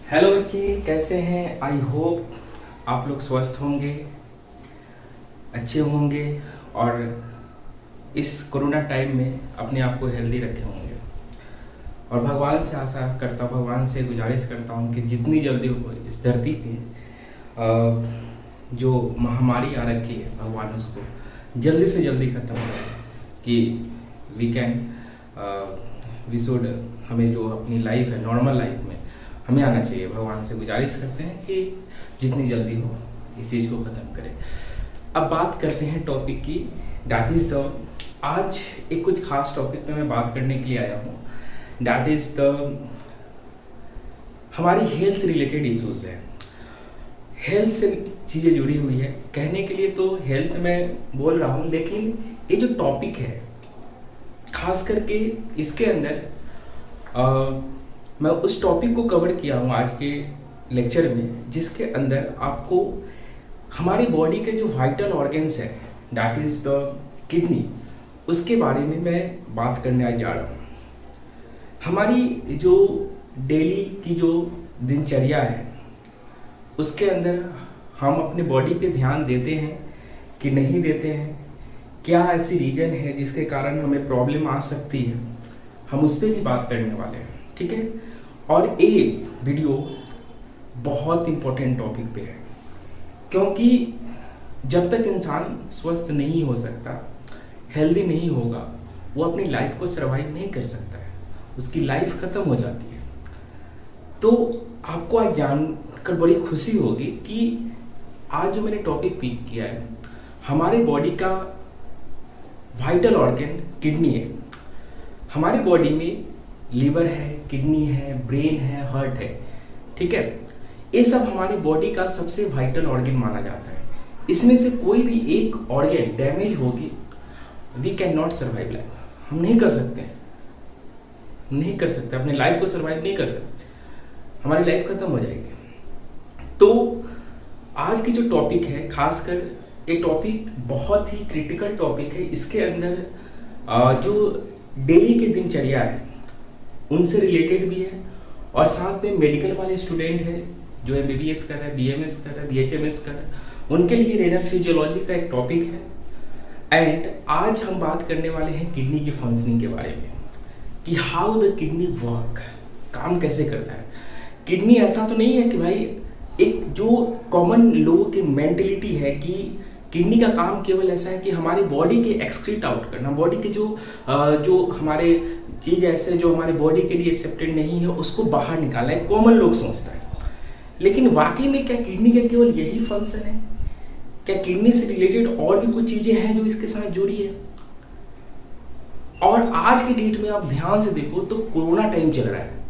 Hello बच्चे, कैसे हैं? आई होप आप लोग स्वस्थ होंगे, अच्छे होंगे और इस कोरोना टाइम में अपने आप को हेल्दी रखे होंगे। और भगवान से आशा करता हूँ, भगवान से गुजारिश करता हूँ कि जितनी जल्दी हो इस धरती पे जो महामारी आ रखी है, भगवान उसको जल्दी से जल्दी ख़त्म हो कि वी कैन वी शुड हमें जो अपनी लाइफ है, नॉर्मल लाइफ में हमें आना चाहिए। भगवान से गुजारिश करते हैं कि जितनी जल्दी हो इस चीज़ को ख़त्म करें। अब बात करते हैं टॉपिक की, डैट इज़ द आज एक कुछ खास टॉपिक पे मैं बात करने के लिए आया हूँ। डैट इज़ द हमारी हेल्थ रिलेटेड इश्यूज़ है। हेल्थ से चीज़ें जुड़ी हुई है। कहने के लिए तो हेल्थ में बोल रहा हूँ, लेकिन ये जो टॉपिक है खास करके इसके अंदर मैं उस टॉपिक को कवर किया हूँ आज के लेक्चर में, जिसके अंदर आपको हमारी बॉडी के जो वाइटल ऑर्गन्स है, डैट इज़ द किडनी, उसके बारे में मैं बात करने आज जा रहा हूँ। हमारी जो डेली की जो दिनचर्या है उसके अंदर हम अपने बॉडी पे ध्यान देते हैं कि नहीं देते हैं, क्या ऐसी रीजन है जिसके कारण हमें प्रॉब्लम आ सकती है, हम उस पर भी बात करने वाले हैं, ठीक है। और ये वीडियो बहुत इम्पोर्टेंट टॉपिक पे है, क्योंकि जब तक इंसान स्वस्थ नहीं हो सकता, हेल्दी नहीं होगा, वो अपनी लाइफ को सर्वाइव नहीं कर सकता है, उसकी लाइफ ख़त्म हो जाती है। तो आपको आज जानकर बड़ी खुशी होगी कि आज जो मैंने टॉपिक पिक किया है, हमारे बॉडी का वाइटल ऑर्गन किडनी है। हमारी बॉडी में लीवर है, किडनी है, ब्रेन है, हार्ट है, ठीक है। ये सब हमारी बॉडी का सबसे वाइटल ऑर्गन माना जाता है। इसमें से कोई भी एक ऑर्गन डैमेज होगी, we can not survive life, हम नहीं कर सकते, अपने लाइफ को सर्वाइव नहीं कर सकते, हमारी लाइफ खत्म हो जाएगी। तो आज की जो टॉपिक है, खासकर ये टॉपिक बहुत ही क्रिटिकल टॉपिक है। इसके अंदर जो डेली की दिनचर्या है उनसे रिलेटेड भी है, और साथ में मेडिकल वाले स्टूडेंट हैं जो MBBS कर रहे हैं, BMS कर रहे हैं, BHMS कर रहे हैं, उनके लिए रेनल फिजियोलॉजी का एक टॉपिक है। एंड आज हम बात करने वाले हैं किडनी की फंक्शनिंग के बारे में, कि हाउ द किडनी वर्क, काम कैसे करता है। किडनी ऐसा तो नहीं है कि भाई, एक जो कॉमन लोगों की मेंटेलिटी है कि किडनी का काम केवल ऐसा है कि हमारी बॉडी के एक्सक्रीट आउट करना, बॉडी के जो हमारे चीज़ ऐसे जो हमारे बॉडी के लिए एक्सेप्टेड नहीं है उसको बाहर निकालना है, कॉमन लोग सोचता है। लेकिन वाकई में क्या किडनी का केवल यही फंक्शन है? क्या किडनी से रिलेटेड और भी कुछ चीज़ें हैं जो इसके साथ जुड़ी है? और आज की डेट में आप ध्यान से देखो तो कोरोना टाइम चल रहा है,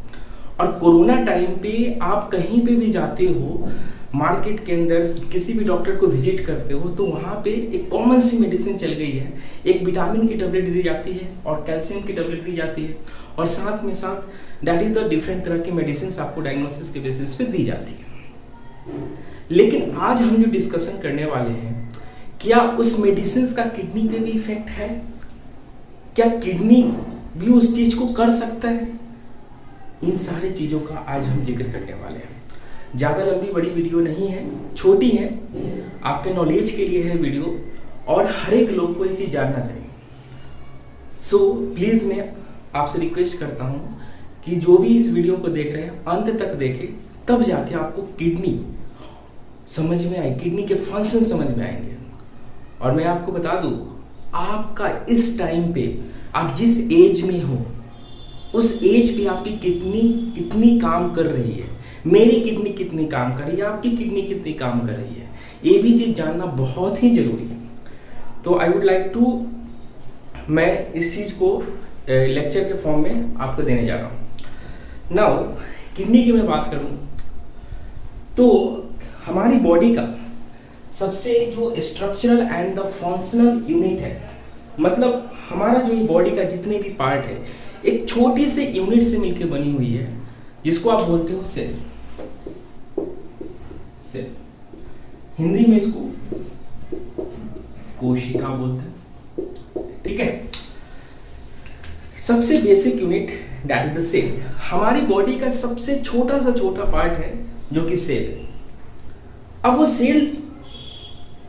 और कोरोना टाइम पे आप कहीं पे भी जाते हो, मार्केट के अंदर किसी भी डॉक्टर को विजिट करते हो, तो वहाँ पे एक कॉमन सी मेडिसिन चल गई है। एक विटामिन की टैबलेट दी जाती है और कैल्शियम की टैबलेट दी जाती है, और साथ में साथ दैट इज द डिफरेंट तरह की मेडिसिन आपको डायग्नोसिस के बेसिस पे दी जाती है। लेकिन आज हम जो डिस्कशन करने वाले हैं, क्या उस मेडिसिन का किडनी पे भी इफेक्ट है? क्या किडनी भी उस चीज को कर सकता है? इन सारी चीज़ों का आज हम जिक्र करने वाले हैं। ज़्यादा लंबी बड़ी वीडियो नहीं है, छोटी है, आपके नॉलेज के लिए है वीडियो, और हर एक लोग को ये चीज़ जानना चाहिए। सो प्लीज़ मैं आपसे रिक्वेस्ट करता हूँ कि जो भी इस वीडियो को देख रहे हैं अंत तक देखें, तब जाके आपको किडनी समझ में आए, किडनी के फंक्शन समझ में आएंगे। और मैं आपको बता दूँ, आपका इस टाइम पे आप जिस एज में हो, उस एज पे आपकी किडनी कितनी काम कर रही है, मेरी किडनी कितनी काम कर रही है, आपकी किडनी कितनी काम कर रही है, ये भी चीज़ जानना बहुत ही जरूरी है। तो आई वुड लाइक टू, मैं इस चीज़ को लेक्चर के फॉर्म में आपको देने जा रहा हूँ। नाउ किडनी की मैं बात करूँ तो हमारी बॉडी का सबसे जो structural and the functional unit है, मतलब हमारा जो बॉडी का जितने भी पार्ट है, एक छोटी से यूनिट से मिलकर बनी हुई है, जिसको आप बोलते हो सेल। हिंदी में इसको कोशिका बोलते हैं, ठीक है। सबसे basic unit that is the cell. हमारी बॉडी का सबसे छोटा सा छोटा पार्ट है जो कि सेल है। अब वो सेल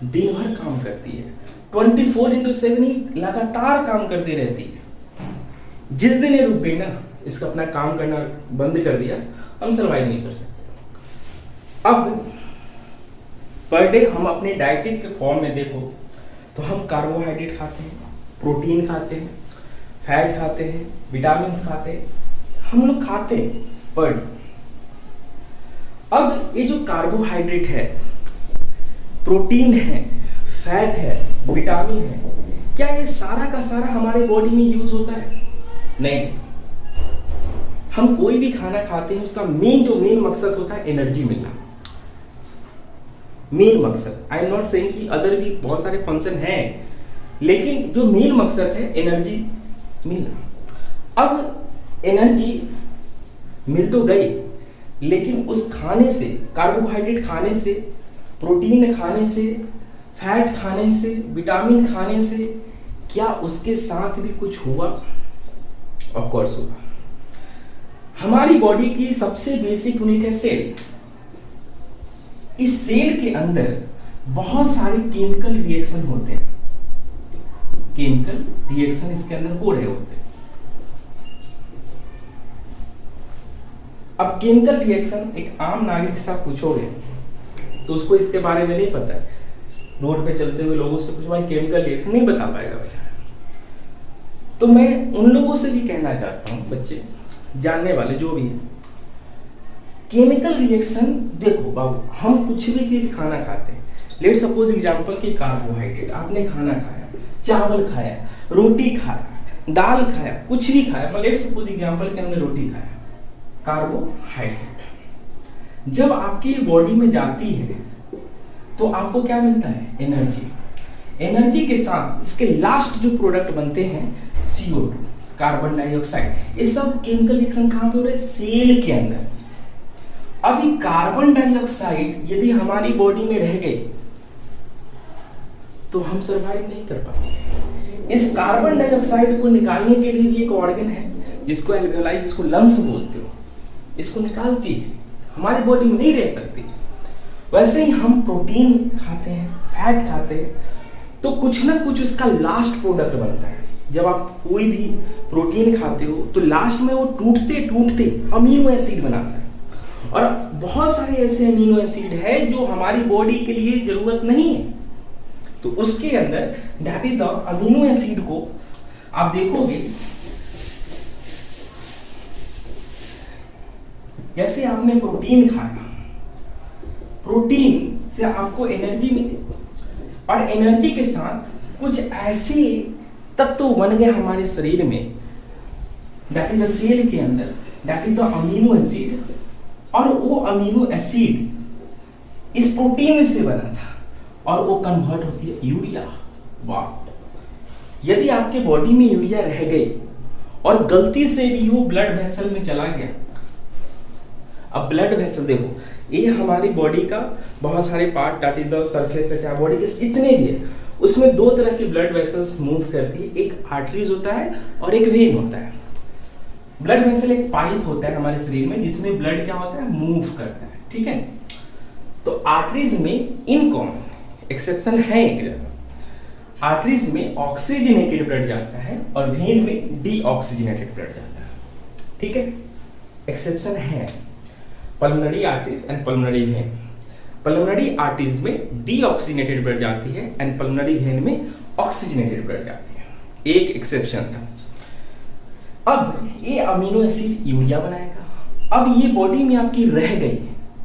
दिन भर काम करती है, 24/7 ही लगातार काम करती रहती है। जिस दिन ये रुक गई ना, इसका अपना काम करना बंद कर दिया, हम सर्वाइव नहीं कर सकते। अब पर डे हम अपने डाइटिंग के फॉर्म में देखो तो हम कार्बोहाइड्रेट खाते हैं, प्रोटीन खाते हैं, फैट खाते हैं, विटामिन खाते हैं, हम लोग खाते हैं पर डे। अब ये जो कार्बोहाइड्रेट है, प्रोटीन है, फैट है, विटामिन है, क्या ये सारा का सारा हमारे बॉडी में यूज होता है? नहीं। हम कोई भी खाना खाते हैं, उसका मेन मकसद होता है एनर्जी मिलना। मेन मकसद, आई एम नॉट सेइंग कि अदर भी बहुत सारे फंक्शन हैं, लेकिन जो मेन मकसद है एनर्जी मिलना। अब एनर्जी मिल तो गई, लेकिन उस खाने से, कार्बोहाइड्रेट खाने से, प्रोटीन खाने से, फैट खाने से, विटामिन खाने से, क्या उसके साथ भी कुछ हुआ? ऑफ कोर्स हुआ। हमारी बॉडी की सबसे बेसिक यूनिट है सेल। इस सेल के अंदर बहुत सारे केमिकल रिएक्शन होते हैं। केमिकल रिएक्शन इसके अंदर हो रहे होते हैं। अब केमिकल रिएक्शन एक आम नागरिक से आप पूछोगे तो उसको इसके बारे में नहीं पता है। रोड पे चलते हुए लोगों से पूछो भाई केमिकल रिएक्शन, नहीं बता पाएगा बेचारा। तो मैं उन लोगों से भी कहना चाहता हूँ, बच्चे जानने वाले जो भी है, केमिकल रिएक्शन देखो बाबू, हम कुछ भी चीज खाना खाते हैं, लेट सपोज एग्जांपल कि कार्बोहाइड्रेट, आपने खाना खाया, चावल खाया, रोटी खाया, दाल खाया, कुछ भी खाया, लेट सपोज एग्जांपल कि हमने रोटी खाया, कार्बोहाइड्रेट जब आपकी बॉडी में जाती है तो आपको क्या मिलता है? एनर्जी। एनर्जी के साथ इसके लास्ट जो प्रोडक्ट बनते हैं CO2, कार्बन डाइऑक्साइड, ये सब केमिकल रिएक्शन कहाँ पे हो रहे हैं? सेल के अंदर। अभी कार्बन डाइऑक्साइड यदि हमारी बॉडी में रह गई तो हम सरवाइव नहीं कर पाएंगे। इस कार्बन डाइऑक्साइड को निकालने के लिए भी एक ऑर्गन है जिसको एल्वियोलाई, जिसको लंग्स बोलते हो, इसको निकालती है, हमारी बॉडी में नहीं रह सकती। वैसे ही हम प्रोटीन खाते हैं, फैट खाते हैं, तो कुछ ना कुछ उसका लास्ट प्रोडक्ट बनता है। जब आप कोई भी प्रोटीन खाते हो तो लास्ट में वो टूटते टूटते अमीनो एसिड बनाता है, और बहुत सारे ऐसे अमीनो एसिड है जो हमारी बॉडी के लिए जरूरत नहीं है। तो उसके अंदर that is the amino acid को आप देखोगे, जैसे आपने प्रोटीन खाया, प्रोटीन से आपको एनर्जी मिली, और एनर्जी के साथ कुछ ऐसे तत्व बन गए हमारे शरीर में, दैट इज द सेल के अंदर, that is the amino acid, और वो अमीनो एसिड इस प्रोटीन से बना था और वो कन्वर्ट होती है यूरिया। वाह! यदि आपके बॉडी में यूरिया रह गई और गलती से भी वो ब्लड वेसल में चला गया, अब ब्लड वेसल देखो, ये हमारी बॉडी का बहुत सारे part, that is the surface है, बॉडी के जितने भी है, उसमें दो तरह की ब्लड वेसल्स मूव करती है, एक आर्टरीज होता है और एक वेन होता है। ब्लड वेसल एक पाइप होता है हमारे शरीर में जिसमें ब्लड क्या होता है? मूव करता है, ठीक है। तो आर्टरीज में इन कॉमन एक्सेप्शन है एक जगह, आर्टरीज में ऑक्सीजनेटेड ब्लड जाता है और वेन में डीऑक्सीजनेटेड ब्लड जाता है, ठीक है। एक्सेप्शन है pulmonary arteries and pulmonary vein. Pulmonary arteries में डीऑक्सीजनेटेड ब्लड जाती है एंड पल्मोनरी वेन में ऑक्सीजनेटेड ब्लड जाती है, एक एक्सेप्शन था। अब ये अमीनो एसिड यूरिया बनाएगा, अब ये बॉडी में आपकी रह गई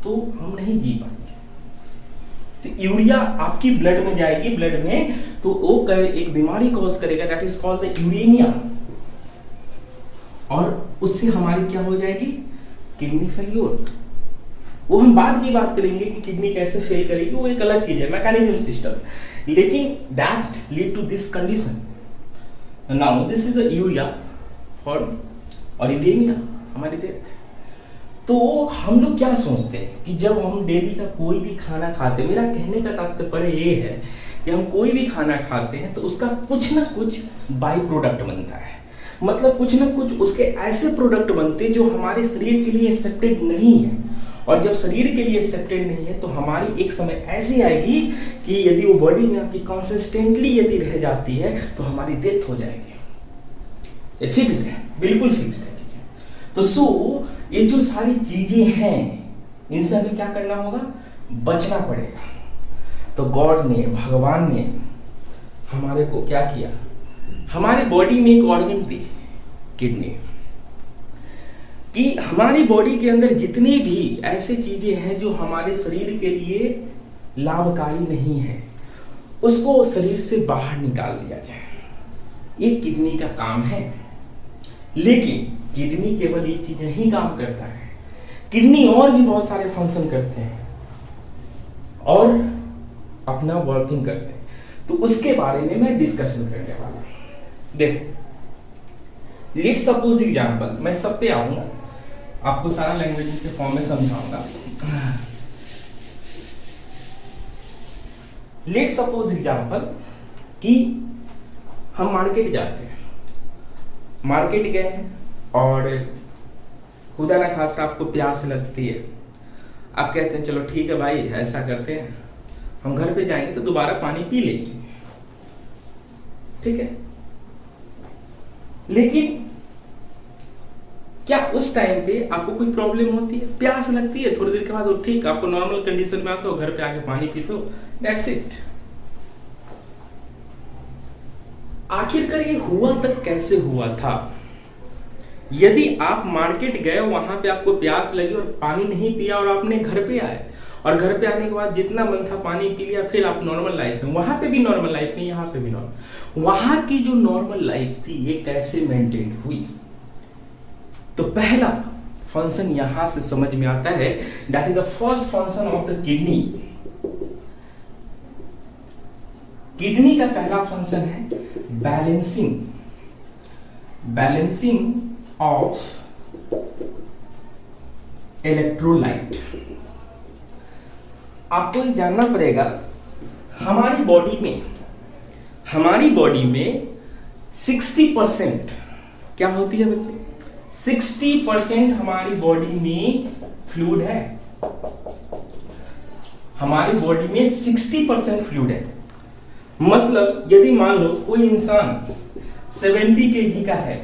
तो हम नहीं जी पाएंगे। तो यूरिया आपकी ब्लड में जाएगी, ब्लड में तो वो एक बीमारी कॉज करेगा, that is called the Urania, और उससे हमारी क्या हो जाएगी? Kidney failure. वो हम बाद की बात करेंगे कि किडनी कैसे फेल करेगी, वो एक अलग चीज है, मैकेनिज्म सिस्टम। लेकिन that lead to this condition. Now this is the urea for और यूरेनिया हमारी डेथ। तो हम लोग क्या सोचते हैं कि जब हम डेली का कोई भी खाना खाते हैं, मेरा कहने का तात्पर्य ये है कि हम कोई भी खाना खाते हैं तो उसका कुछ ना कुछ बाई प्रोडक्ट बनता है। मतलब कुछ ना कुछ उसके ऐसे प्रोडक्ट बनते जो हमारे शरीर के लिए एक्सेप्टेड नहीं है, और जब शरीर के लिए एक्सेप्टेड नहीं है तो हमारी एक समय ऐसी आएगी कि यदि वो बॉडी में आपकी कंसिस्टेंटली यदि रह जाती है तो हमारी डेथ हो जाएगी। ये फिक्स्ड है, बिल्कुल फिक्स्ड है चीजें। तो ये जो सारी चीजें हैं इनसे हमें क्या करना होगा, बचना पड़ेगा। तो गॉड ने, भगवान ने हमारे को क्या किया, हमारे बॉडी में एक ऑर्गन दी, किडनी, कि हमारी बॉडी के अंदर जितनी भी ऐसे चीजें हैं जो हमारे शरीर के लिए लाभकारी नहीं है उसको शरीर से बाहर निकाल दिया जाए। ये किडनी का काम है। लेकिन किडनी केवल ये चीज नहीं काम करता है, किडनी और भी बहुत सारे फंक्शन करते हैं और अपना वर्किंग करते हैं। तो उसके बारे में मैं डिस्कशन करने वाला हूं। देखो, लेट सपोज एग्जांपल, मैं सब पे आऊंगा, आपको सारा लैंग्वेज के फॉर्म में समझाऊंगा। लेट सपोज एग्जांपल कि हम मार्केट जाते हैं, मार्केट गए हैं और खुदा ना खास्ता आपको प्यास लगती है। आप कहते हैं चलो ठीक है भाई, ऐसा करते हैं हम घर पे जाएंगे तो दोबारा पानी पी लेंगे, ठीक है। लेकिन क्या उस टाइम पे आपको कोई प्रॉब्लम होती है? प्यास लगती है, थोड़ी देर के बाद वो ठीक, आपको नॉर्मल कंडीशन में आते हो, घर पे आके पानी पीते हो, दैट्स इट। आखिरकार ये हुआ तक कैसे हुआ था? यदि आप मार्केट गए, वहां पे आपको प्यास लगी और पानी नहीं पिया और आपने घर पे आए और घर पे आने के बाद जितना मन था पानी पी लिया, फिर आप नॉर्मल लाइफ में, वहां पे भी नॉर्मल लाइफ में, यहाँ पे भी नॉर्मल, वहां की जो नॉर्मल लाइफ थी ये कैसे मेंटेन हुई? तो पहला फंक्शन यहां से समझ में आता है, that is the first function of the kidney. Kidney का पहला फंक्शन है बैलेंसिंग, बैलेंसिंग ऑफ इलेक्ट्रोलाइट। आपको ये जानना पड़ेगा, हमारी बॉडी में 60% क्या होती है बच्चे? 60% हमारी बॉडी में फ्लूइड है। हमारी बॉडी में 60% फ्लूइड है। मतलब यदि मान लो कोई इंसान 70 केजी का है,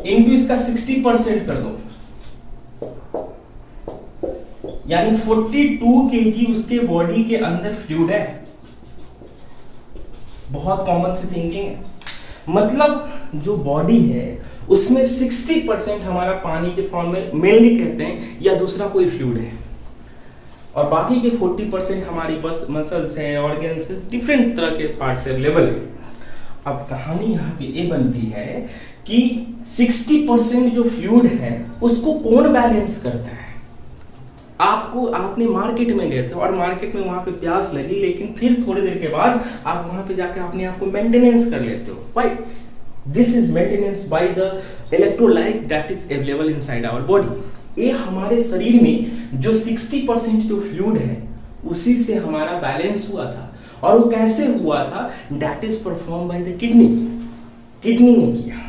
इनटू इसका 60% कर दो, यानी 42 केजी उसके बॉडी के अंदर फ्लूइड है। बहुत कॉमन सी थिंकिंग है। मतलब जो बॉडी है उसमें 60% हमारा पानी के फॉर्म में मेनली कहते हैं, या दूसरा कोई फ्लूइड है, और बाकी के 40% हमारी बस मसल्स है, ऑर्गन्स है, डिफरेंट तरह के पार्ट्स अवेलेबल है। अब कहानी यहाँ पे ये बनती है कि 60% जो फ्लूइड है उसको कौन बैलेंस करता है? आपने मार्केट में गए थे और मार्केट में वहां पे प्यास लगी, लेकिन फिर थोड़ी देर के बाद आप वहां पे जाके अपने आप को मेंटेनेंस कर लेते हो। Why? This is maintenance by the electrolyte that is available inside our body. ये हमारे शरीर में जो 60% जो फ्लूइड है उसी से हमारा बैलेंस हुआ था। और वो कैसे हुआ था? That is perform by the kidney. Kidney ने किया।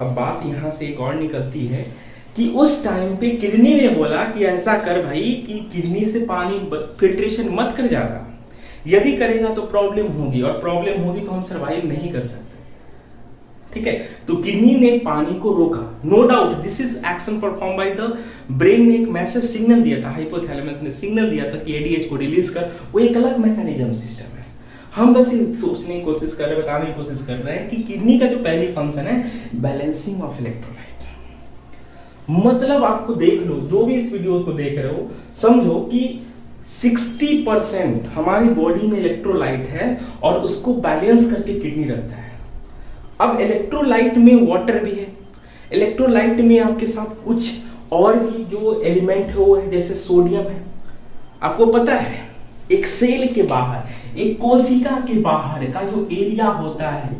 अब बात यहां से एक और निकलती है कि उस टाइम पे किडनी ने बोला कि ऐसा कर भाई कि किडनी से पानी फिल्ट्रेशन मत कर ज्यादा, यदि करेगा तो प्रॉब्लम होगी, और प्रॉब्लम होगी तो हम सर्वाइव नहीं कर सकते, ठीक है। तो किडनी ने पानी को रोका। No doubt this is action perform by the brain ने एक मैसेज सिग्नल दिया था, हाइपोथैलेमस ने सिग्नल दिया था कि एडीएच को रिलीज कर। वो एक अलग मैकेनिज्म सिस्टम है। हम बस ये सोचने की कोशिश कर रहे हैं, बताने की कोशिश कर रहे हैं कि किडनी का जो पहली फंक्शन है बैलेंसिंग ऑफ इलेक्ट्रोलाइट। मतलब आपको देख लो, जो भी इस वीडियो को देख रहे हो, समझो कि 60% हमारी बॉडी में इलेक्ट्रोलाइट है और उसको बैलेंस करके किडनी रखता है। अब इलेक्ट्रोलाइट में वाटर भी है, इलेक्ट्रोलाइट में आपके साथ कुछ और भी जो एलिमेंट है वो है, जैसे सोडियम है। आपको पता है एक सेल के बाहर, एक कोशिका के बाहर का जो एरिया होता है,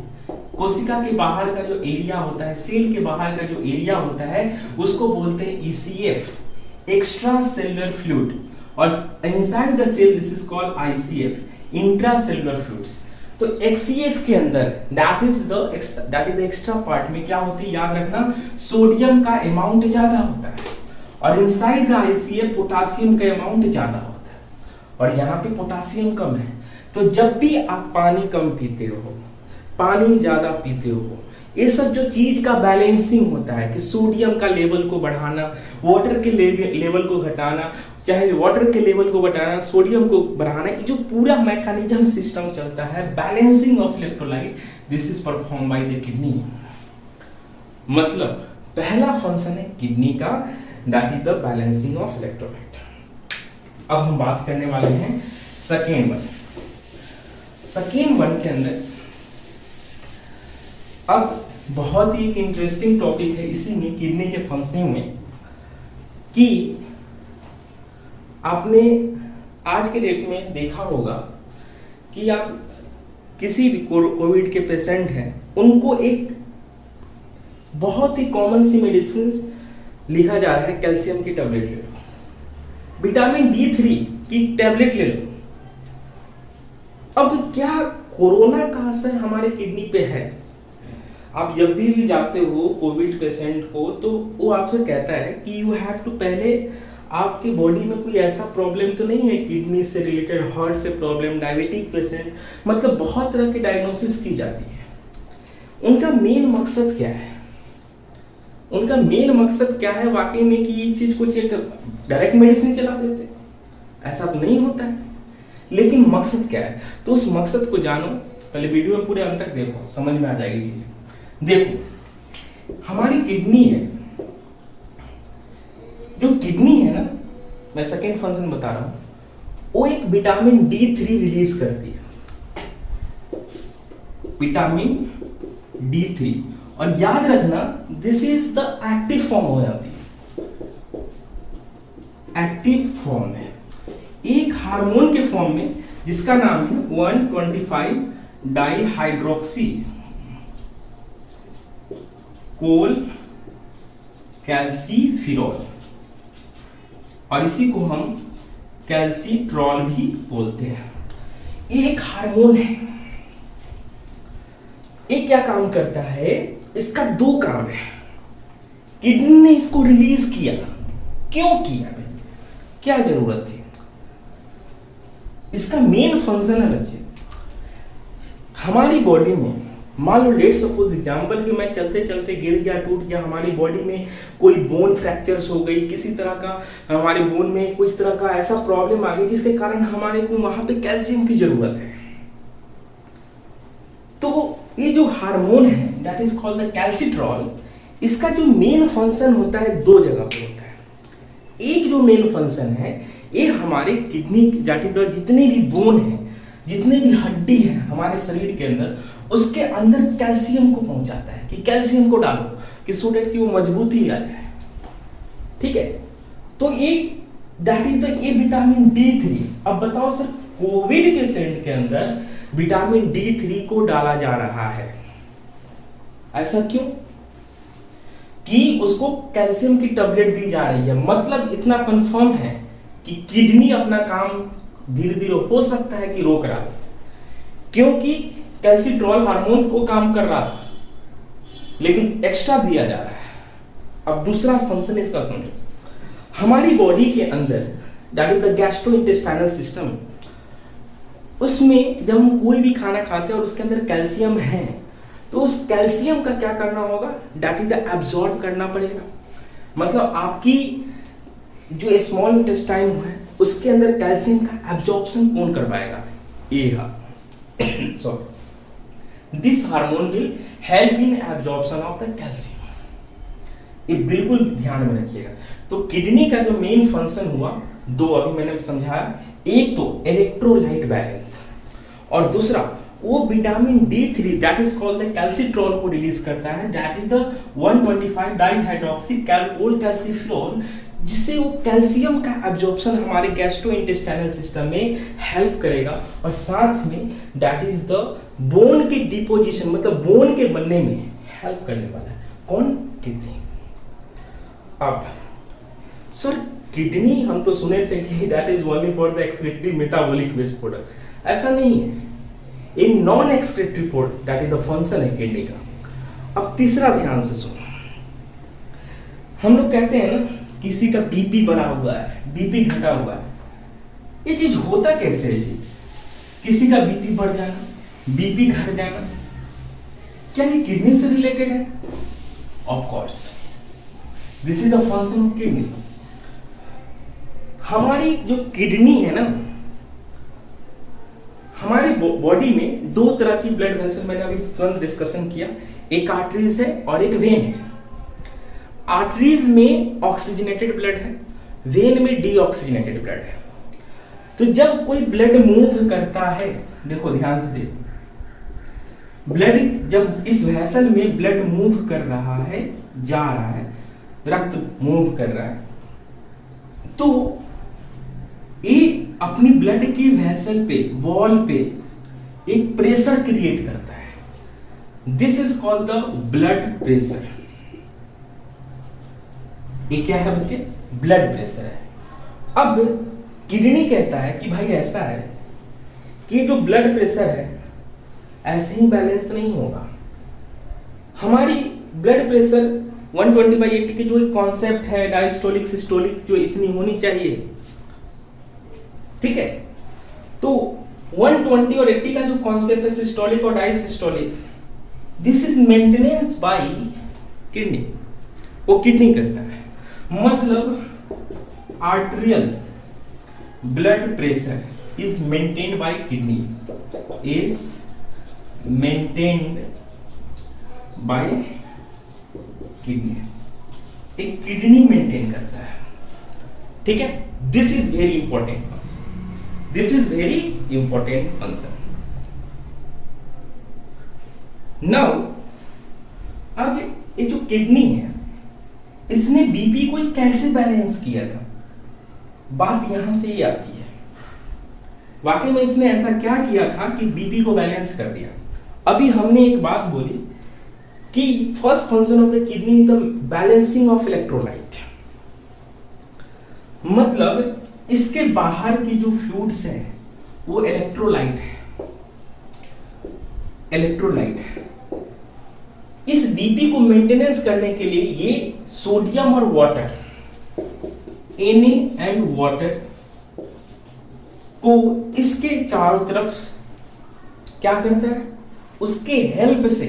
कोशिका के बाहर का जो एरिया होता है, सेल के बाहर का जो एरिया होता है, उसको बोलते हैं ECF, एक्स्ट्रा सेलुलर फ्लूइड, और inside the cell this is called ICF, intra cellular fluids. तो HCF के अंदर that is the extra part में क्या होती है, याद रखना, सोडियम का अमाउंट ज्यादा होता है और इनसाइड द ICF पोटासियम का अमाउंट ज्यादा होता है और यहाँ पे पोटासियम कम है। तो जब भी आप पानी कम पीते हो, पानी ज्यादा पीते हो, ये सब जो चीज का बैलेंसिंग होता है कि सोडियम का लेवल को बढ़ाना, वाटर के लेवल को घटाना, चाहे वाटर के लेवल को बढ़ाना, सोडियम को बढ़ाना, ये जो पूरा मैकेनिज्म सिस्टम चलता है balancing of electrolyte, this is perform by the kidney. मतलब पहला फंक्शन है किडनी का, that is the balancing of electrolyte. अब हम बात करने वाले हैं सेकेंड वन। सेकेंड वन के अंदर अब बहुत ही एक इंटरेस्टिंग टॉपिक है इसी में, किडनी के फंक्शनिंग में, कि आपने आज के डेट में देखा होगा कि आप किसी भी कोविड के पेशेंट हैं, उनको एक बहुत ही कॉमन सी मेडिसिन लिखा जा रहा है, कैल्शियम की टैबलेट ले लो, विटामिन D3 की टैबलेट ले लो। अब क्या कोरोना का असर हमारे किडनी पे है? आप जब भी जाते हो कोविड पेशेंट को, तो वो आपसे कहता है कि यू हैव टू, पहले आपके बॉडी में कोई ऐसा प्रॉब्लम तो नहीं है किडनी से रिलेटेड, हार्ट से प्रॉब्लम, डायबिटिक पेशेंट, मतलब बहुत तरह की डायग्नोसिस की जाती है। उनका मेन मकसद क्या है? उनका मेन मकसद क्या है वाकई में कि ये चीज कुछ एक डायरेक्ट मेडिसिन चला देते, ऐसा तो नहीं होता है, लेकिन मकसद क्या है? तो उस मकसद को जानो, पहले वीडियो में पूरे अंत तक देखो, समझ में आ जाएगी चीजें। देखो, हमारी किडनी है, जो किडनी है ना, मैं सेकेंड फंक्शन बता रहा हूं, वो एक विटामिन D3 रिलीज करती है, विटामिन D3। और याद रखना, this is the active form हो जाती है, एक्टिव फॉर्म है, एक हार्मोन के फॉर्म में, जिसका नाम है 1,25 डाइहाइड्रोक्सी कोल कैल्सीफिरॉल, और इसी को हम कैल्सीट्रॉल भी बोलते हैं। एक हार्मोन है, ये क्या काम करता है? इसका दो काम है। किडनी ने इसको रिलीज किया, क्यों किया, क्या जरूरत थी? इसका मेन फंक्शन है बच्चे, हमारी बॉडी में, मान लो लेट सपोज एग्जांपल कि मैं चलते चलते गिर गया, टूट गया, हमारी बॉडी में कोई बोन फ्रैक्चर्स हो गई, किसी तरह का हमारे बोन में कुछ तरह का ऐसा प्रॉब्लम आ गई जिसके कारण हमारे को वहां पे कैल्शियम की जरूरत है। तो ये जो हार्मोन है, दैट इज कॉल्ड द कैल्सीट्रॉल, इसका जो मेन फंक्शन होता है दो जगह पे होता है। एक जो मेन फंक्शन है, ये हमारे किडनी जितने भी बोन है, जितने भी हड्डी है हमारे शरीर के अंदर, उसके अंदर कैल्शियम को पहुंचाता है कि कैल्शियम को डालो कि सो दैट कि वो मजबूती आ जाए। ठीक है, तो एक that is the A vitamin D3। अब बताओ सर, कोविड पेशेंट के अंदर विटामिन D3 को डाला जा रहा है, ऐसा क्यों? कि उसको कैल्शियम की टैबलेट दी जा रही है। मतलब इतना कंफर्म है कि किडनी अपना काम धीरे धीरे हो सकता है कि रोक रहा है, क्योंकि कैल्सीट्रॉल हार्मोन को काम कर रहा था, लेकिन एक्स्ट्रा दिया जा रहा है। अब दूसरा फंक्शन इसका समझो, हमारी बॉडी के अंदर that is the gastrointestinal system, उसमें जब हम कोई भी खाना खाते हैं और उसके अंदर कैल्शियम है, तो उस कैल्शियम का क्या करना होगा? दैट इज द एब्जॉर्ब करना पड़ेगा। मतलब आपकी जो स्मॉल इंटेस्टाइन है उसके अंदर कैल्शियम का एब्जॉर्प्शन कौन करवाएगा? ये sorry, this hormone will help in absorption of the calcium. ये बिल्कुल ध्यान में रखिएगा। तो किडनी का जो मेन फंक्शन हुआ दो, अभी मैंने समझाया, एक तो इलेक्ट्रोलाइट बैलेंस, और दूसरा वो vitamin D3 that is called the calcitriol को रिलीज करता है, that is the 1,25 dihydroxy cholecalciferol, जिससे वो कैल्शियम का एब्जॉर्प्शन हमारे गैस्ट्रोइंटेस्टाइनल सिस्टम में हेल्प करेगा, और साथ में दैट इज द बोन के डिपोजिशन, मतलब बोन के बनने में हेल्प करने वाला है। कौन? किडनी। अब सर किडनी हम तो सुने थे कि that is only for the excretory metabolic waste product, ऐसा नहीं है। A non excretory port, that is the function है किडनी का। अब तीसरा ध्यान से सुनो, हम लोग कहते हैं ना किसी का बीपी बढ़ा हुआ है, बीपी घटा हुआ है, ये चीज होता कैसे है जी? किसी का बीपी बढ़ जाना, बीपी घट जाना, क्या ये किडनी से रिलेटेड है? Of course, this is the function of kidney. हमारी जो किडनी है ना, हमारी बॉडी में दो तरह की ब्लड वेसल, मैंने अभी तुरंत डिस्कशन किया, एक आर्टरीज है और एक वेन है। आर्टरीज में ऑक्सीजनेटेड ब्लड है, वेन में डीऑक्सीजनेटेड ब्लड है। तो जब कोई ब्लड मूव करता है, देखो ध्यान से देखो, ब्लड जब इस वेसल में ब्लड मूव कर रहा है, जा रहा है, रक्त मूव कर रहा है, तो ये अपनी ब्लड की वेसल पे, वॉल पे एक प्रेशर क्रिएट करता है। This is called the blood pressure. ये क्या है बच्चे? ब्लड प्रेशर है। अब किडनी कहता है कि भाई ऐसा है कि जो ब्लड प्रेशर है ऐसे ही बैलेंस नहीं होगा। हमारी ब्लड प्रेशर 120/80 की जो एक कॉन्सेप्ट है, डायस्टोलिक सिस्टोलिक, जो इतनी होनी चाहिए, ठीक है, तो 120 और 80 का जो कॉन्सेप्ट है सिस्टोलिक और diastolic, this is maintenance bye kidney, वो किडनी करता है। मतलब arterial blood pressure is maintained by kidney, is maintained by kidney, एक किडनी मेंटेन करता है, ठीक है। This is very important function, this is very important function. Now अब ये जो किडनी है, इसने बीपी को कैसे बैलेंस किया था? बात यहां से ही आती है, वाकई में इसने ऐसा क्या किया था कि बीपी को बैलेंस कर दिया। अभी हमने एक बात बोली कि first function of the kidney is the balancing of electrolyte. मतलब इसके बाहर की जो फ्लूइड्स है वो इलेक्ट्रोलाइट है, इलेक्ट्रोलाइट है। इस बीपी को मेंटेनेंस करने के लिए ये सोडियम और वाटर, Na एंड वाटर को इसके चारों तरफ क्या करता है, उसके हेल्प से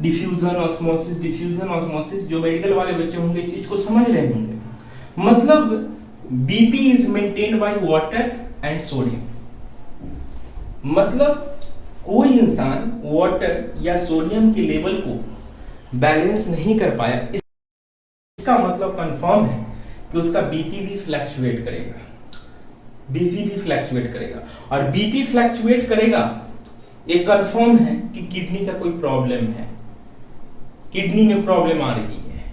डिफ्यूजन ऑस्मोसिस, डिफ्यूजन ऑस्मोसिस, जो मेडिकल वाले बच्चे होंगे इस चीज को समझ रहे होंगे। मतलब BP is maintained by water and sodium. मतलब कोई इंसान वाटर या सोडियम के लेवल को बैलेंस नहीं कर पाया, इसका मतलब कंफर्म है कि उसका बीपी भी फ्लैक्चुएट करेगा, बीपी भी फ्लैक्चुएट करेगा। और बीपी फ्लैक्चुएट करेगा, ये कंफर्म है कि किडनी का कोई प्रॉब्लम है, किडनी में प्रॉब्लम आ रही है।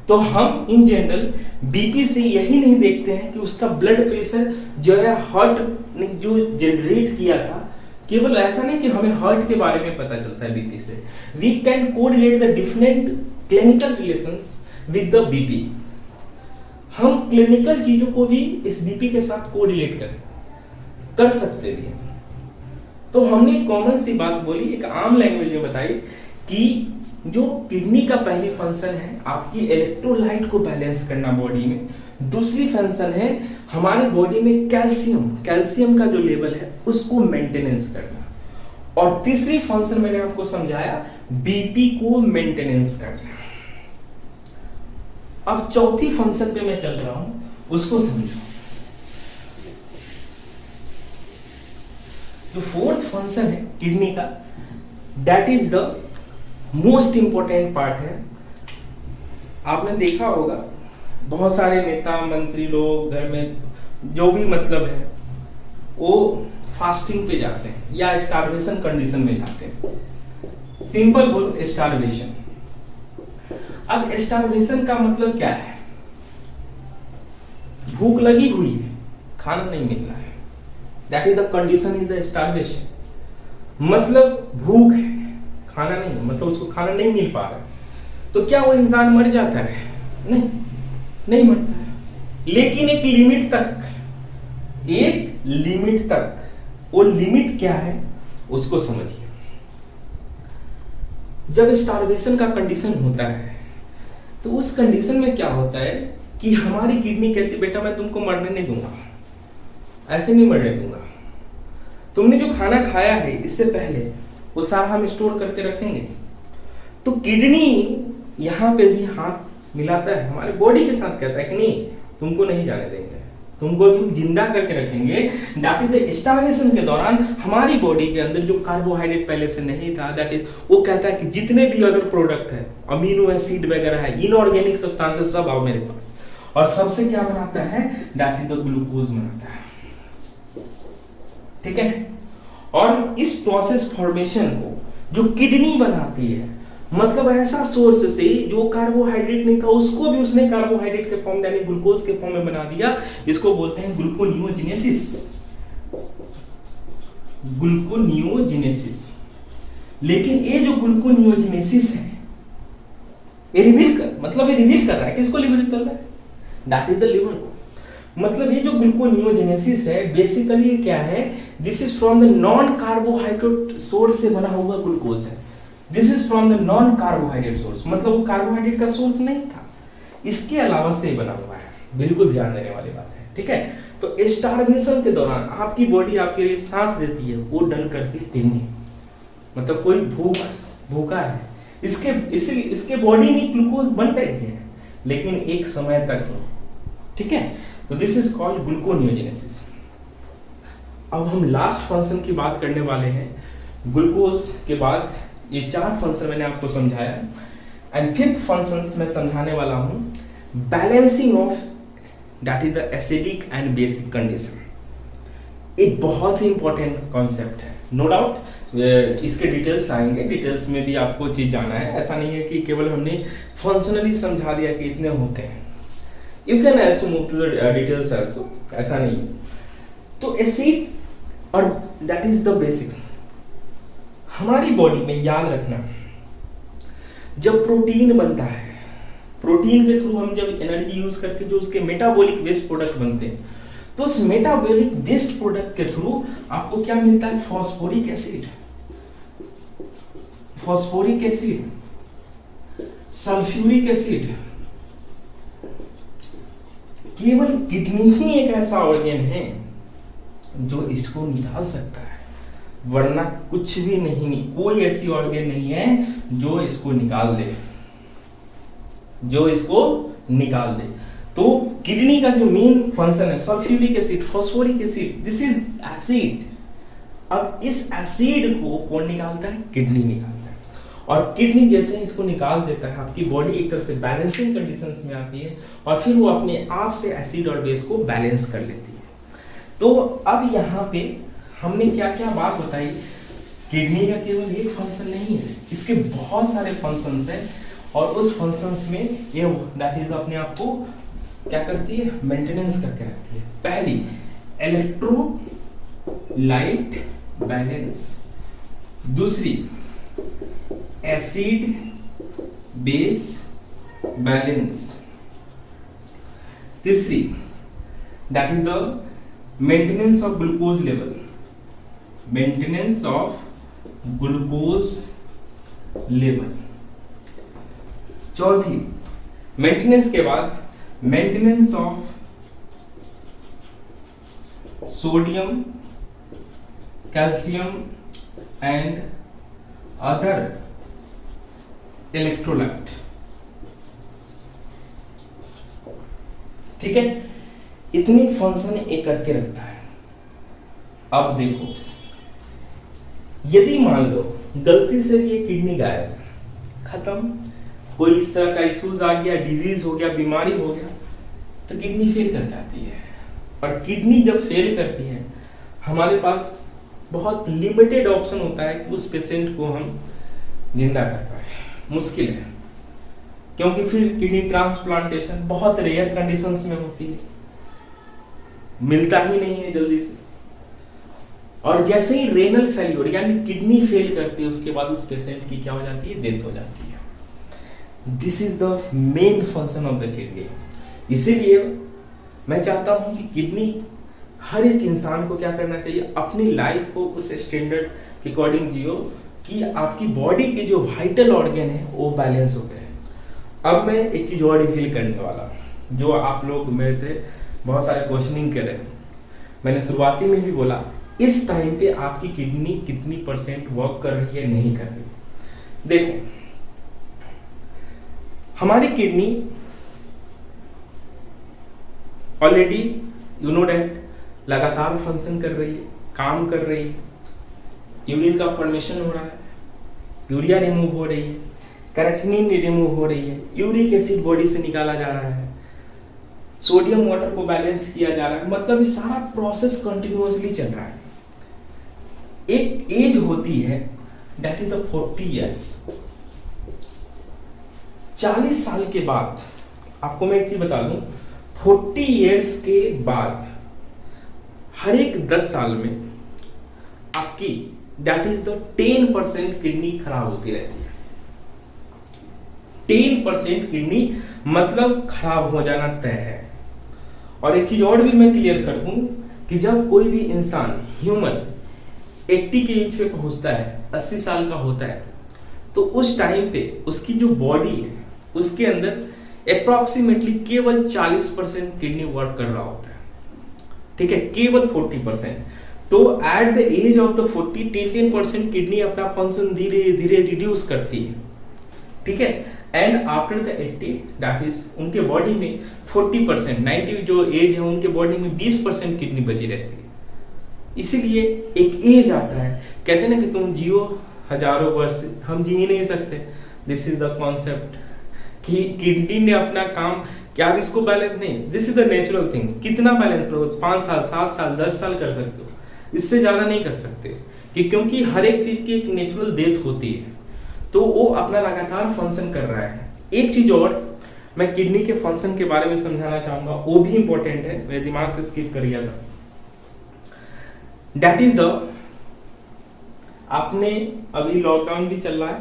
तो हम इन जनरल बीपी से यही नहीं देखते हैं कि उसका ब्लड प्रेशर जो है हार्ट ने जो जनरेट किया था, केवल ऐसा नहीं कि हमें हार्ट के बारे में पता चलता है बीपी से। We can correlate the different clinical relations with the BP. हम क्लिनिकल चीजों को भी इस बीपी के साथ कोरिलेट कर सकते भी हैं। तो हमने एक कॉमन सी बात बोली, एक आम लैंग्वेज में बताई कि जो किडनी का पहली फंक्शन है आपकी इलेक्ट्रोलाइट को बैलेंस करना बॉडी में, दूसरी फंक्शन है हमारे बॉडी में कैल्शियम का जो लेवल है उसको मेंटेनेंस करना, और तीसरी फंक्शन मैंने आपको समझाया बीपी को मेंटेनेंस करना। अब चौथी फंक्शन पे मैं चल रहा हूं, उसको समझो। जो फोर्थ फंक्शन है किडनी का, that is the most important part है। आपने देखा होगा बहुत सारे नेता मंत्री लोग घर में जो भी मतलब है वो फास्टिंग पे जाते हैं या स्टारवेशन कंडीशन में जाते हैं। सिंपल बोलो, स्टारवेशन। अब स्टारवेशन का मतलब क्या है? भूख लगी हुई है, खाना नहीं मिल रहा है, that is the condition in the starvation. मतलब भूख है, खाना नहीं है, मतलब उसको खाना नहीं मिल पा रहा है। तो क्या वो इंसान मर जाता है? नहीं मरता है, लेकिन एक लिमिट तक, एक लिमिट तक। वो लिमिट क्या है? उसको समझिए। जब स्टारवेशन का कंडीशन होता है तो उस कंडीशन में क्या होता है कि हमारी किडनी कहती है बेटा मैं तुमको मरने नहीं दूंगा, ऐसे नहीं मरने दूंगा, तुमने जो खाना खाया है इससे पहले वो सारा हम स्टोर करके रखेंगे। तो किडनी यहाँ पे भी हाथ मिलाता है, हमारे बॉडी के साथ कहता है कि नहीं तुमको नहीं जाने देंगे, तुमको भी जिंदा करके रखेंगे। दैट इज द स्टारवेशन के दौरान हमारी बॉडी के अंदर जो कार्बोहाइड्रेट पहले से नहीं था, दैट इज वो कहता है कि जितने भी अगर प्रोडक्ट है, अमीनो एसिड वगैरह है, इनऑर्गेनिक सब्सटेंसेस सब आओ मेरे पास, और सबसे क्या बनाता है, दैट इज द ग्लूकोज बनाता है। ठीक है, और इस प्रोसेस फॉर्मेशन को जो किडनी बनाती है, मतलब ऐसा सोर्स से जो कार्बोहाइड्रेट नहीं था उसको भी उसने कार्बोहाइड्रेट के फॉर्म यानी ग्लूकोज के फॉर्म में बना दिया, इसको बोलते हैं ग्लूकोनियोजेनेसिस। ग्लूकोनियोजेनेसिस। लेकिन ये जो ग्लूकोनियोजेनेसिस है ये रिवील कर रहा है, किसको रिवील कर रहा है, दैट इज द लिवर को। मतलब ये जो ग्लूकोनियोजेनेसिस है बेसिकली क्या है, this is from the non carbohydrate source से बना हुआ ग्लूकोज है। This is from the non carbohydrate source, मतलब वो कार्बोहाइड्रेट का सोर्स नहीं था, इसके अलावा से बना हुआ है। बिल्कुल ध्यान देने वाली बात है। ठीक है, तो स्टारवेशन के दौरान आपकी बॉडी आपके लिए साथ देती है, वो डन करती है किडनी। मतलब कोई भूखा है, इसके बॉडी में ग्लूकोज बन रही है लेकिन एक समय तक ही। ठीक है, तो दिस इज कॉल्ड ग्लूकोनियोजेनेसिस। अब हम लास्ट फंक्शन की बात करने वाले हैं। ग्लूकोज के बाद ये 4 फंक्शन मैंने आपको समझाया, एंड 5th फंक्शंस मैं समझाने वाला हूं, balancing of that is the acidic and basic condition. एक बहुत ही इंपॉर्टेंट कॉन्सेप्ट है, नो डाउट इसके डिटेल्स आएंगे, डिटेल्स में भी आपको चीज जाना है। ऐसा नहीं है कि केवल हमने फंक्शनली समझा दिया कि इतने होते हैं, you can also move to the details also, ऐसा नहीं है। तो एसिड और दैट इज द बेसिक। हमारी बॉडी में याद रखना, जब प्रोटीन बनता है, प्रोटीन के थ्रू हम जब एनर्जी यूज करके जो उसके मेटाबॉलिक वेस्ट प्रोडक्ट बनते हैं, तो उस मेटाबॉलिक वेस्ट प्रोडक्ट के थ्रू आपको क्या मिलता है, फॉस्फोरिक एसिड, सल्फ्यूरिक एसिड। केवल किडनी ही एक ऐसा ऑर्गन है जो इसको निकाल सकता है, वरना कुछ भी नहीं, कोई ऐसी ऑर्गन नहीं है जो इसको निकाल दे, तो किडनी का जो मेन फंक्शन है sulphuric acid, phosphoric acid, this is acid. अब इस एसिड को कौन निकालता है, किडनी निकालता है, और किडनी जैसे ही इसको निकाल देता है आपकी बॉडी एक तरह से बैलेंसिंग कंडीशंस में आती है, और फिर वो अपने आप से एसिड और बेस को बैलेंस कर लेती है। तो अब यहाँ पे हमने क्या क्या बात बताई, किडनी का केवल एक फंक्शन नहीं है, इसके बहुत सारे फंक्शंस हैं, और उस फंक्शंस में ये दैट इज अपने आप को क्या करती है, मेंटेनेंस करके रखती है। पहली इलेक्ट्रोलाइट बैलेंस, दूसरी एसिड बेस बैलेंस, तीसरी that is the maintenance of glucose level, चौथी मेंटेनेंस के बाद maintenance of sodium, calcium and other electrolyte. ठीक है, इतनी फंक्शन एक करके रखता है। अब देखो, यदि मान लो गलती से ये किडनी गायब, खत्म, कोई इस तरह का इश्यूज आ गया, डिजीज हो गया, बीमारी हो गया, तो किडनी फेल कर जाती है। और किडनी जब फेल करती है, हमारे पास बहुत लिमिटेड ऑप्शन होता है कि उस पेशेंट को हम जिंदा कर पाए, मुश्किल है, क्योंकि फिर किडनी ट्रांसप्लांटेशन बहुत रेयर कंडीशंस में होती है, मिलता ही नहीं है जल्दी से। और जैसे ही रेनल फेल्योर यानी किडनी फेल करती है, उसके बाद उस पेशेंट की क्या हो जाती है, डेथ हो जाती है। This is the main function of the kidney. इसीलिए मैं चाहता हूं कि किडनी हर एक इंसान को क्या करना चाहिए, अपनी लाइफ को उस स्टैंडर्ड के अकॉर्डिंग जियो कि आपकी बॉडी के जो वाइटल ऑर्गन है वो बैलेंस हो गए। अब मैं एक चीज़ और रिवील करने वाला हूँ, जो आप लोग मेरे से बहुत सारे क्वेश्चनिंग कर रहे हैं। मैंने शुरुआती में भी बोला, इस टाइम पे आपकी किडनी कितनी परसेंट वर्क कर रही है, नहीं कर रही। देखो, हमारी kidney already you know that लगातार फंक्शन कर रही है, काम कर रही है, यूरिन का फॉर्मेशन हो रहा है, यूरिया रिमूव हो रही है, कैरेटिनिन रिमूव हो रही है, यूरिक एसिड बॉडी से निकाला जा रहा है, सोडियम वाटर को बैलेंस किया जा रहा है। मतलब ये सारा प्रोसेस कंटिन्यूअसली चल रहा है। एक एज होती है दैट इज द 40 ईयर्स। 40 साल के बाद, आपको मैं एक चीज बता दूं, 40 ईयर्स के बाद हर एक 10 साल में आपकी दैट इज द 10% किडनी खराब होती रहती है। 10% किडनी मतलब खराब हो जाना तय है। और एक चीज और भी मैं क्लियर कर दूं कि जब कोई भी इंसान ह्यूमन 80 के एज पे पहुंचता है, 80 साल का होता है, तो उस टाइम पे उसकी जो बॉडी है उसके अंदर अप्रॉक्सीमेटली केवल 40% किडनी वर्क कर रहा होता है। ठीक है, केवल 40%। तो at the age of the 40 10% kidney अपना फंक्शन धीरे धीरे रिड्यूस करती है। ठीक है, and after the 80 that is उनके बॉडी में 40%, 90 जो एज है उनके बॉडी में 20% किडनी बची रहती है। इसीलिए एक एज आता है, कहते हैं ना कि तुम जियो हजारों वर्ष, हम जी ही नहीं सकते। दिस इज द कॉन्सेप्ट कि किडनी ने अपना काम, क्या आप इसको बैलेंस नहीं, this is the natural things. कितना बैलेंस करोगे? 5 साल, 7 साल, 10 साल कर सकते हो, इससे ज्यादा नहीं कर सकते, कि क्योंकि हर एक चीज की एक नेचुरल डेथ होती है, तो वो अपना लगातार फंक्शन कर रहा है। एक चीज और मैं किडनी के फंक्शन के बारे में समझाना चाहूंगा, वो भी इंपॉर्टेंट है, मेरे दिमाग से स्किप कर गया था। दैट इज द, आपने अभी लॉकडाउन भी चल रहा है,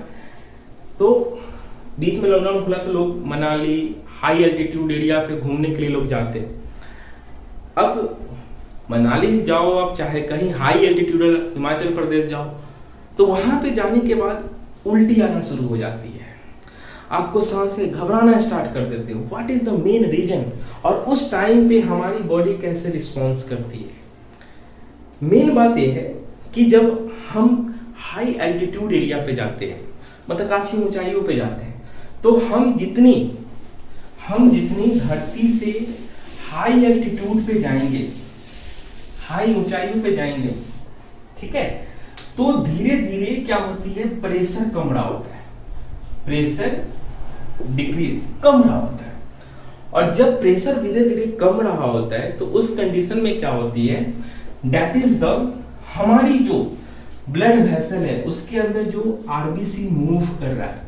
तो बीच में लॉकडाउन खुला तो लोग मनाली हाई एल्टीट्यूड एरिया पे घूमने के लिए लोग जाते हैं। अब मनाली जाओ, आप चाहे कहीं हाई एल्टीट्यूडल हिमाचल प्रदेश जाओ, तो वहां पे जाने के बाद उल्टी आना शुरू हो जाती है, आपको सांसें घबराना स्टार्ट कर देते हो। What is the main reason? और उस टाइम पे हमारी बॉडी कैसे रिस्पॉन्स करती है? मेन बात यह है कि जब हम हाई एल्टीट्यूड एरिया पे जाते हैं, मतलब काफी ऊंचाइयों पे जाते हैं, तो हम जितनी धरती से हाई एल्टीट्यूड पे जाएंगे, हाई ऊंचाइयों पे जाएंगे, ठीक है, तो धीरे धीरे क्या होती है, प्रेशर कम रहा होता है, प्रेशर डिक्रीज, कम रहा होता है। और जब प्रेशर धीरे धीरे कम रहा होता है, तो उस कंडीशन में क्या होती है, दैट इज द, हमारी जो ब्लड वेसल है उसके अंदर जो आरबीसी मूव कर रहा है,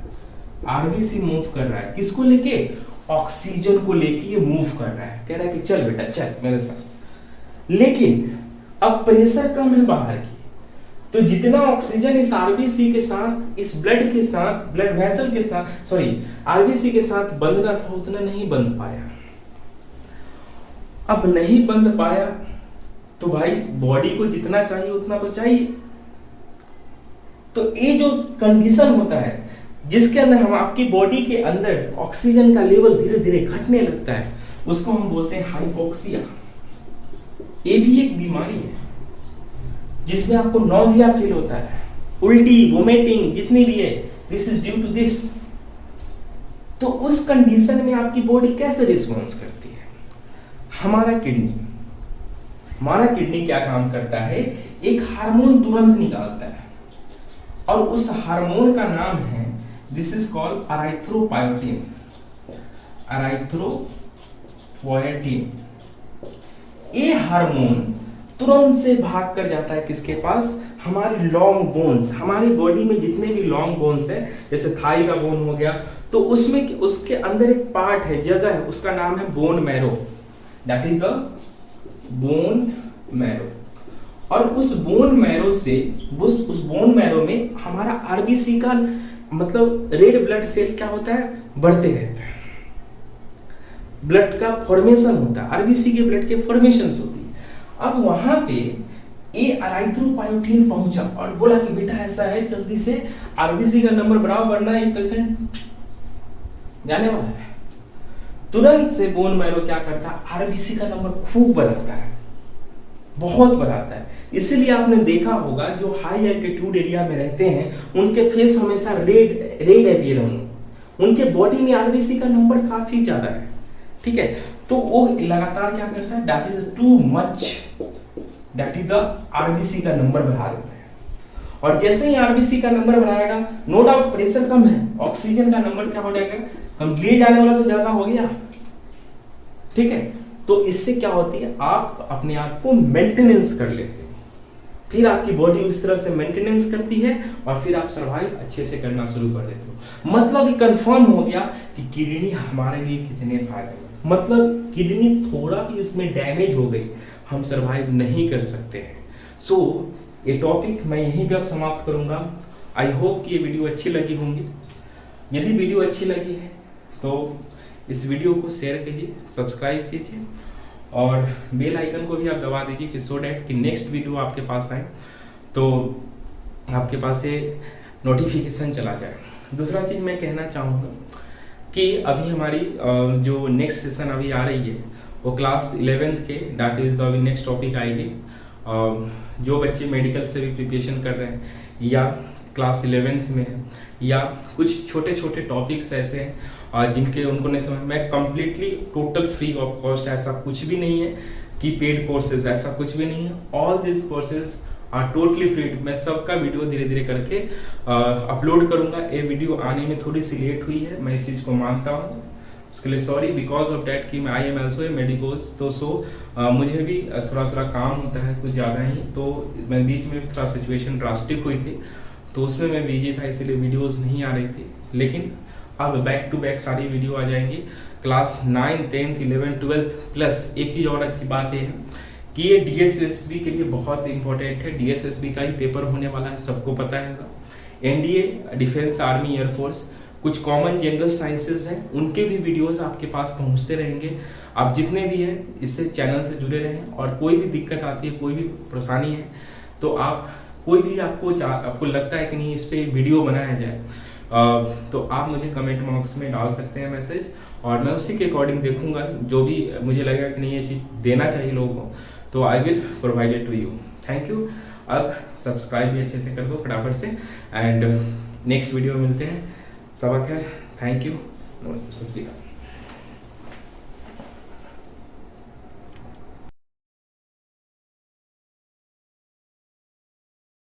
आरबीसी मूव कर रहा है, किसको लेके, ऑक्सीजन को लेके ये मूव कर रहा है, कह रहा है कि चल बेटा चल मेरे साथ। लेकिन अब प्रेशर कम है बाहर की, तो जितना ऑक्सीजन इस आरबीसी के साथ, इस ब्लड के साथ, ब्लड वेसल के साथ, सॉरी आरबीसी के साथ बंधना था, उतना नहीं बंध पाया। अब नहीं बंध पाया तो भाई बॉडी को जितना चाहिए उतना तो चाहिए। तो ये जो कंडीशन होता है जिसके अंदर हम, आपकी बॉडी के अंदर ऑक्सीजन का लेवल धीरे धीरे घटने लगता है, उसको हम बोलते हैं हाइपोक्सिया। ये भी एक बीमारी है जिसमें आपको नॉजिया फील होता है, उल्टी, वोमिटिंग जितनी भी है, this is due to this. तो उस कंडीशन में आपकी बॉडी कैसे रिस्पॉन्स करती है? हमारा किडनी क्या काम करता है, एक हार्मोन तुरंत निकालता है, और उस हार्मोन का नाम है, दिस इज कॉल्ड एराइथ्रोपोएटिन। एराइथ्रोपोएटिन ये हार्मोन तुरंत से भाग कर जाता है किसके पास, हमारे लॉन्ग बोन्स, हमारी बॉडी में जितने भी लॉन्ग बोन्स है, जैसे थाई का बोन हो गया, तो उसमें उसके अंदर एक पार्ट है, जगह है, उसका नाम है bone marrow, that is the bone marrow. और उस बोन मैरो से, उस बोन मैरो में हमारा आरबीसी का मतलब रेड ब्लड सेल क्या होता है, बढ़ते रहता है, ब्लड का फॉर्मेशन होता है, आरबीसी के ब्लड के फॉर्मेशन होती है। अब वहां पे एराइथ्रोपायोटीन पहुंचा और बोला कि बेटा ऐसा है, जल्दी से आरबीसी का नंबर बढ़ाओ वरना ये पेशेंट जाने वाला है। तुरंत से बोन मैरो क्या करता है, आरबीसी का नंबर खूब बढ़ाता है, बहुत बढ़ाता है। इसीलिए आपने देखा होगा जो हाई एल्टीट्यूड एरिया में रहते हैं उनके फेस हमेशा रेड अपीयर होंगे, उनके बॉडी में आरबीसी का नंबर काफी ज्यादा है, ठीक है। तो वो लगातार क्या करता है, that is too much, that is the RBC का नंबर बढ़ा देता है। और जैसे ही आरबीसी का नंबर बढ़ाएगा, नो डाउट प्रेशर कम है, ऑक्सीजन का नंबर क्या हो जाएगा, कम, लिए जाने वाला तो ज्यादा हो गया, ठीक है। तो इससे क्या होती है, आप अपने आप को मेंटेनेंस कर लेते हैं, फिर आपकी बॉडी उस तरह से मेंटेनेंस करती है और फिर आप सर्वाइव अच्छे से करना शुरू कर देते हो। मतलब ये कंफर्म हो गया कि किडनी हमारे लिए कितने फायदेमंद, मतलब किडनी थोड़ा भी उसमें डैमेज हो गई हम सर्वाइव नहीं कर सकते हैं। सो ये टॉपिक मैं यहीं पे अब समाप्त करूंगा। आई होप कि ये वीडियो अच्छी लगी होंगी। यदि वीडियो अच्छी लगी है तो इस वीडियो को शेयर कीजिए, सब्सक्राइब कीजिए और बेल आइकन को भी आप दबा दीजिए कि सो डैट कि नेक्स्ट वीडियो आपके पास आए तो आपके पास ये नोटिफिकेशन चला जाए। दूसरा चीज़ मैं कहना चाहूँगा कि अभी हमारी जो नेक्स्ट सेशन अभी आ रही है वो क्लास 11th के, that is the next topic आएगी। जो बच्चे मेडिकल से भी प्रिपरेशन कर रहे हैं या क्लास 11th में है या कुछ छोटे छोटे टॉपिक्स ऐसे हैं जिनके उनको नहीं समझ, मैं completely total free of cost, ऐसा कुछ भी नहीं है कि पेड कोर्सेज, ऐसा कुछ भी नहीं है। All this courses are totally free. मैं सबका वीडियो धीरे धीरे करके अपलोड करूँगा। ये वीडियो आने में थोड़ी सी लेट हुई है, मैं इस चीज़ को मानता हूँ, उसके लिए सॉरी, बिकॉज ऑफ डैट कि मैं I am also a medicos, तो मुझे भी थोड़ा काम होता है कुछ ज़्यादा ही, तो मैं बीच में थोड़ा सिचुएशन ड्रास्टिक हुई थी तो उसमें मैं बिजी था, इसीलिए वीडियोस नहीं आ रही थी। लेकिन अब बैक टू बैक सारी वीडियो आ जाएंगी क्लास 9, 10, 11, 12 प्लस। एक चीज़ और अच्छी बात ये है कि ये डीएसएसबी के लिए बहुत इंपॉर्टेंट है। डीएसएसबी का ही पेपर होने वाला है, सबको पता है। एनडीए, डिफेंस, आर्मी, एयरफोर्स, कुछ कॉमन जनरल साइंसेज हैं, उनके भी वीडियोस आपके पास पहुंचते रहेंगे। आप जितने भी हैं इससे चैनल से जुड़े रहें और कोई भी दिक्कत आती है, कोई भी परेशानी है तो आप कोई भी आपको लगता है कि नहीं इस पर वीडियो बनाया जाए तो आप मुझे कमेंट बॉक्स में डाल सकते हैं मैसेज और मैं उसी के अकॉर्डिंग देखूंगा। जो भी मुझे लगेगा कि नहीं ये चीज़ देना चाहिए लोगों को तो I will provide it to you. Thank you. अब सब्सक्राइब भी अच्छे से कर दो फटाफट से एंड नेक्स्ट वीडियो में मिलते हैं। सबक है। Thank you. नमस्ते, सत श्री अकाल।